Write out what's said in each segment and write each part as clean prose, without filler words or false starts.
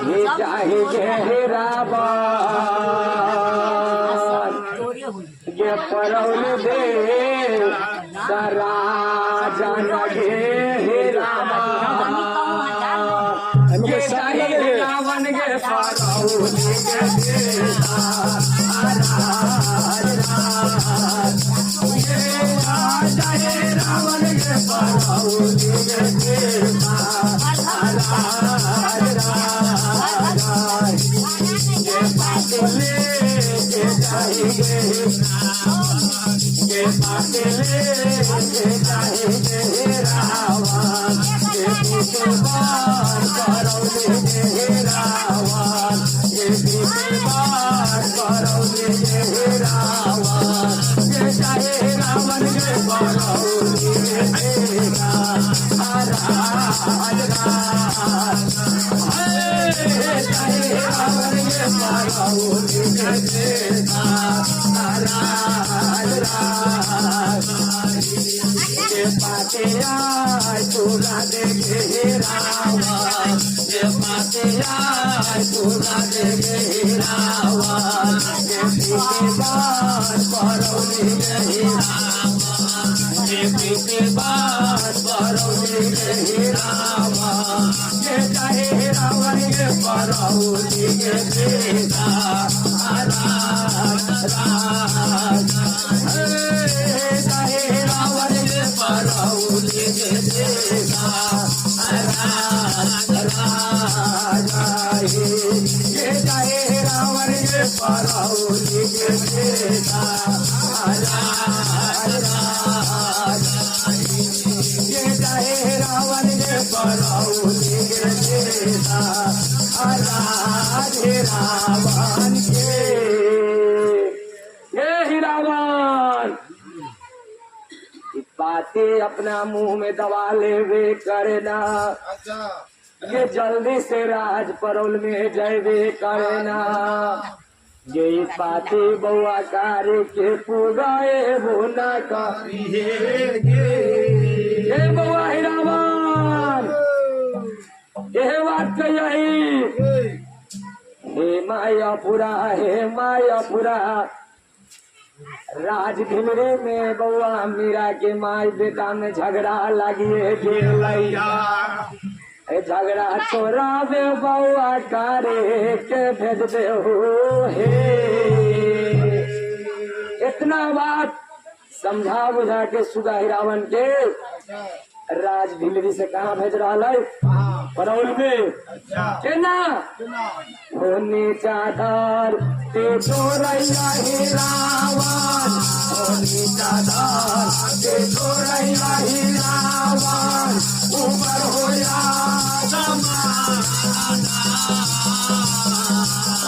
हे चाहे रावण ये परौल दे राजन गे हे रावण ये चाहे रावण गे परौल गे रावण गे परौल गे ये पाटले चाहे रावण ये बार करौले रावण ये बार करौले रावण ये चाहे रावण के परौले राज चाहे रावण के परौले पाते आए तोरा देखे रावण ये पाते आए तोरा देखे रावण ये पीते बार परौले रावण ये पीते बार परौले रावण ये चाहे रावण ये परौले बेटा परौले ये चाहे रावण ये परौले ये चाहे रावण ये परौले राधे रावण के ये रावण बातें अपना मुंह में दबा लेवे करना ये जल्दी से राज परौल में जयवे करना ये बातें बउआ कार्य के पुगाए भोना का ये बउआ रावण ये बात यही हे मायापुरा राज भिमरे में बउआ मीरा के माई बेटा में झगड़ा लगिए झगड़ा छोड़ा दे बउआ कारे के भेज दे हो हे इतना बात समझा बुझा के सुगा रावण के राज भिमरी से कहाँ भेज रहा है परौल में केना होने चादर ते छोड़ैया हे रावण होने चादर ते छोड़ैया हे रावण ऊपर होया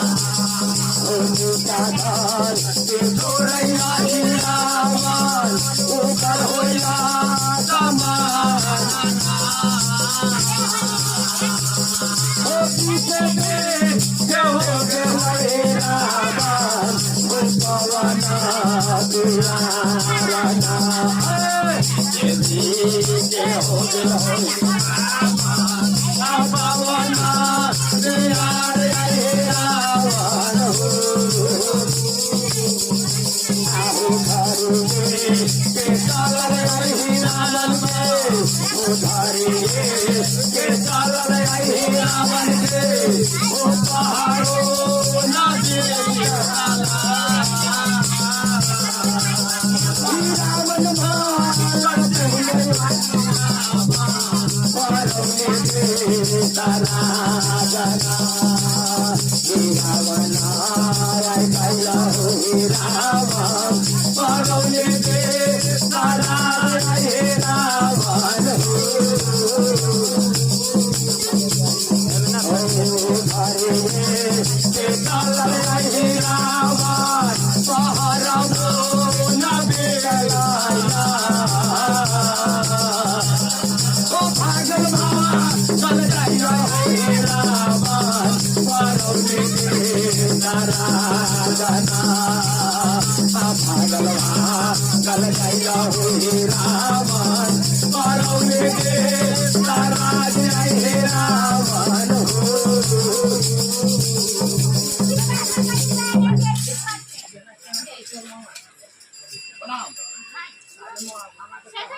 होने चादर ते छोड़ैया हे रावण ऊपर होया पीछे हो गए रावण पवना दुलारा हो पवना रावण उधारी के सालन आई रावण के ओ पहाड़ो ना दे रावण तारा जना रावण रावण परौले दे तारा रावण रावण प्रणाम